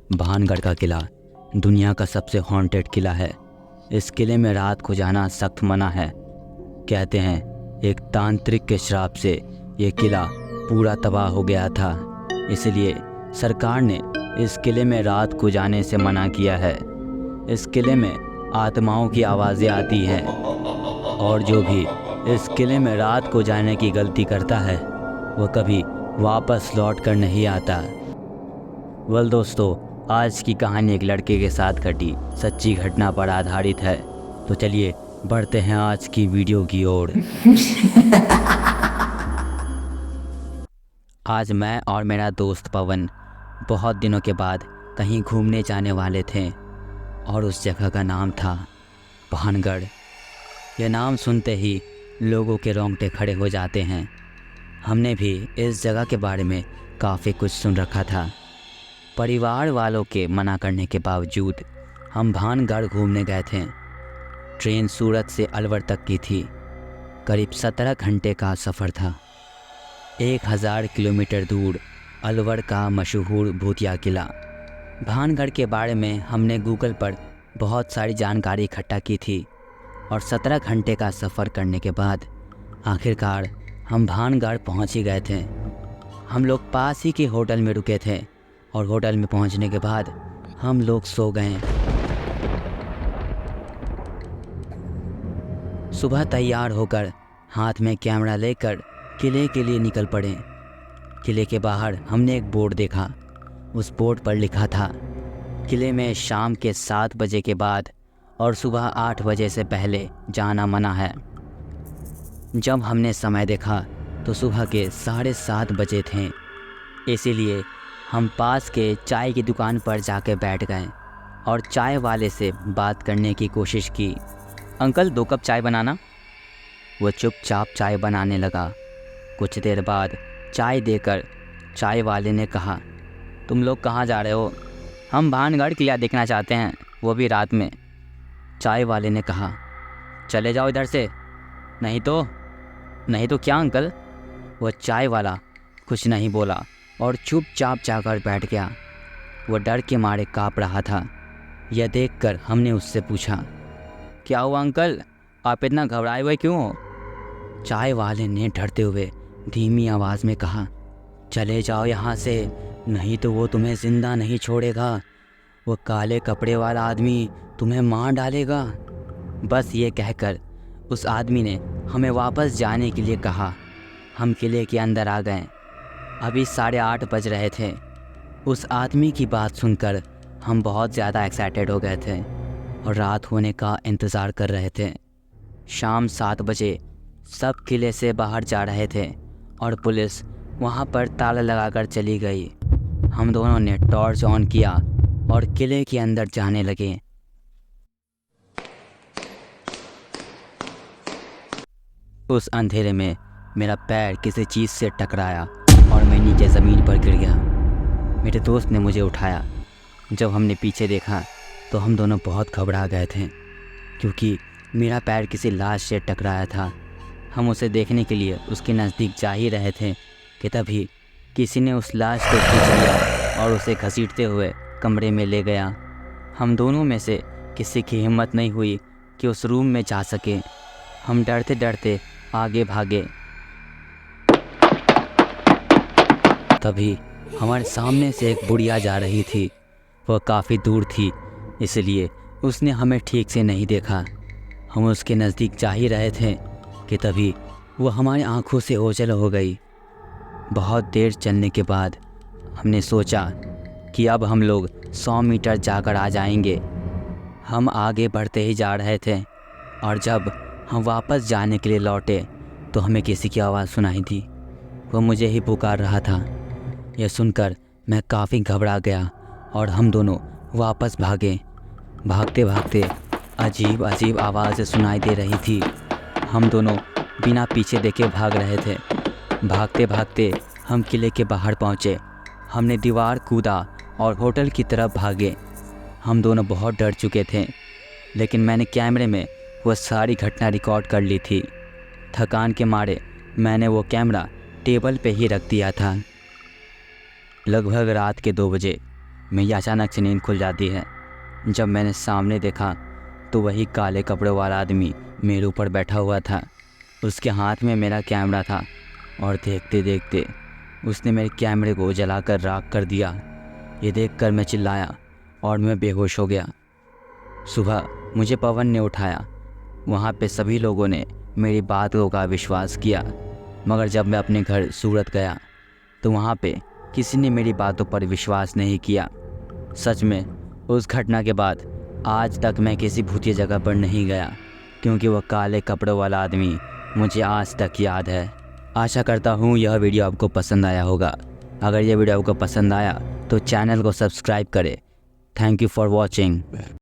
भानगढ़ का किला दुनिया का सबसे हॉन्टेड किला है। इस किले में रात को जाना सख्त मना है। कहते हैं एक तांत्रिक के श्राप से ये किला पूरा तबाह हो गया था, इसलिए सरकार ने इस किले में रात को जाने से मना किया है। इस किले में आत्माओं की आवाज़ें आती हैं और जो भी इस किले में रात को जाने की गलती करता है वो कभी वापस लौट कर नहीं आता। वेल दोस्तों, आज की कहानी एक लड़के के साथ घटी सच्ची घटना पर आधारित है। तो चलिए बढ़ते हैं आज की वीडियो की ओर। आज मैं और मेरा दोस्त पवन बहुत दिनों के बाद कहीं घूमने जाने वाले थे और उस जगह का नाम था भानगढ़। यह नाम सुनते ही लोगों के रोंगटे खड़े हो जाते हैं। हमने भी इस जगह के बारे में काफ़ी कुछ सुन रखा था। परिवार वालों के मना करने के बावजूद हम भानगढ़ घूमने गए थे। ट्रेन सूरत से अलवर तक की थी। करीब 17 घंटे का सफ़र था। 1000 किलोमीटर दूर अलवर का मशहूर भूतिया किला। भानगढ़ के बारे में हमने गूगल पर बहुत सारी जानकारी इकट्ठा की थी और 17 घंटे का सफ़र करने के बाद आखिरकार हम भानगढ़ पहुंच ही गए थे। हम लोग पास ही के होटल में रुके थे और होटल में पहुंचने के बाद हम लोग सो गए। सुबह तैयार होकर हाथ में कैमरा लेकर किले के लिए निकल पड़े। किले के बाहर हमने एक बोर्ड देखा। उस बोर्ड पर लिखा था किले में शाम के 7 बजे के बाद और सुबह 8 बजे से पहले जाना मना है। जब हमने समय देखा तो सुबह के 7:30 बजे थे, इसीलिए हम पास के चाय की दुकान पर जाकर बैठ गए और चाय वाले से बात करने की कोशिश की। अंकल 2 कप चाय बनाना। वो चुपचाप चाय बनाने लगा। कुछ देर बाद चाय देकर चाय वाले ने कहा, तुम लोग कहाँ जा रहे हो? हम भानगढ़ किला देखना चाहते हैं, वो भी रात में। चाय वाले ने कहा, चले जाओ इधर से। नहीं तो क्या अंकल? वो चाय वाला कुछ नहीं बोला और चुपचाप जाकर बैठ गया। वो डर के मारे काँप रहा था। यह देखकर हमने उससे पूछा, क्या हुआ अंकल, आप इतना घबराए हुए क्यों हो? चाय वाले ने डरते हुए धीमी आवाज़ में कहा, चले जाओ यहाँ से, नहीं तो वो तुम्हें ज़िंदा नहीं छोड़ेगा। वो काले कपड़े वाला आदमी तुम्हें मार डालेगा। बस ये कहकर उस आदमी ने हमें वापस जाने के लिए कहा। हम किले के अंदर आ गए। अभी 8:30 बज रहे थे। उस आदमी की बात सुनकर हम बहुत ज़्यादा एक्साइटेड हो गए थे और रात होने का इंतज़ार कर रहे थे। शाम 7 बजे सब किले से बाहर जा रहे थे और पुलिस वहाँ पर ताला लगाकर चली गई। हम दोनों ने टॉर्च ऑन किया और किले के अंदर जाने लगे। उस अंधेरे में मेरा पैर किसी चीज़ से टकराया और मैं नीचे ज़मीन पर गिर गया। मेरे दोस्त ने मुझे उठाया। जब हमने पीछे देखा तो हम दोनों बहुत घबरा गए थे क्योंकि मेरा पैर किसी लाश से टकराया था। हम उसे देखने के लिए उसके नज़दीक जा ही रहे थे कि तभी किसी ने उस लाश को खींच लिया और उसे घसीटते हुए कमरे में ले गया। हम दोनों में से किसी की हिम्मत नहीं हुई कि उस रूम में जा सके। हम डरते डरते आगे भागे। तभी हमारे सामने से एक बुढ़िया जा रही थी। वह काफ़ी दूर थी, इसलिए उसने हमें ठीक से नहीं देखा। हम उसके नज़दीक जा ही रहे थे कि तभी वो हमारी आंखों से ओझल हो गई। बहुत देर चलने के बाद हमने सोचा कि अब हम लोग 100 मीटर जाकर आ जाएंगे। हम आगे बढ़ते ही जा रहे थे और जब हम वापस जाने के लिए लौटे तो हमें किसी की आवाज़ सुनाई दी। वो मुझे ही पुकार रहा था। यह सुनकर मैं काफ़ी घबरा गया और हम दोनों वापस भागे। भागते भागते अजीब अजीब आवाज़ें सुनाई दे रही थी। हम दोनों बिना पीछे देखे भाग रहे थे। भागते भागते हम किले के बाहर पहुँचे। हमने दीवार कूदा और होटल की तरफ भागे। हम दोनों बहुत डर चुके थे, लेकिन मैंने कैमरे में वह सारी घटना रिकॉर्ड कर ली थी। थकान के मारे मैंने वो कैमरा टेबल पे ही रख दिया था। लगभग रात के 2 बजे मेरी अचानक से नींद खुल जाती है। जब मैंने सामने देखा तो वही काले कपड़ों वाला आदमी मेरे ऊपर बैठा हुआ था। उसके हाथ में मेरा कैमरा था और देखते देखते उसने मेरे कैमरे को जलाकर राख कर दिया। ये देखकर मैं चिल्लाया और मैं बेहोश हो गया। सुबह मुझे पवन ने उठाया। वहाँ पे सभी लोगों ने मेरी बातों का विश्वास किया, मगर जब मैं अपने घर सूरत गया तो वहाँ पे किसी ने मेरी बातों पर विश्वास नहीं किया। सच में उस घटना के बाद आज तक मैं किसी भूतिया जगह पर नहीं गया, क्योंकि वह काले कपड़ों वाला आदमी मुझे आज तक याद है। आशा करता हूँ यह वीडियो आपको पसंद आया होगा। अगर यह वीडियो आपको पसंद आया तो चैनल को सब्सक्राइब करें। Thank you for watching.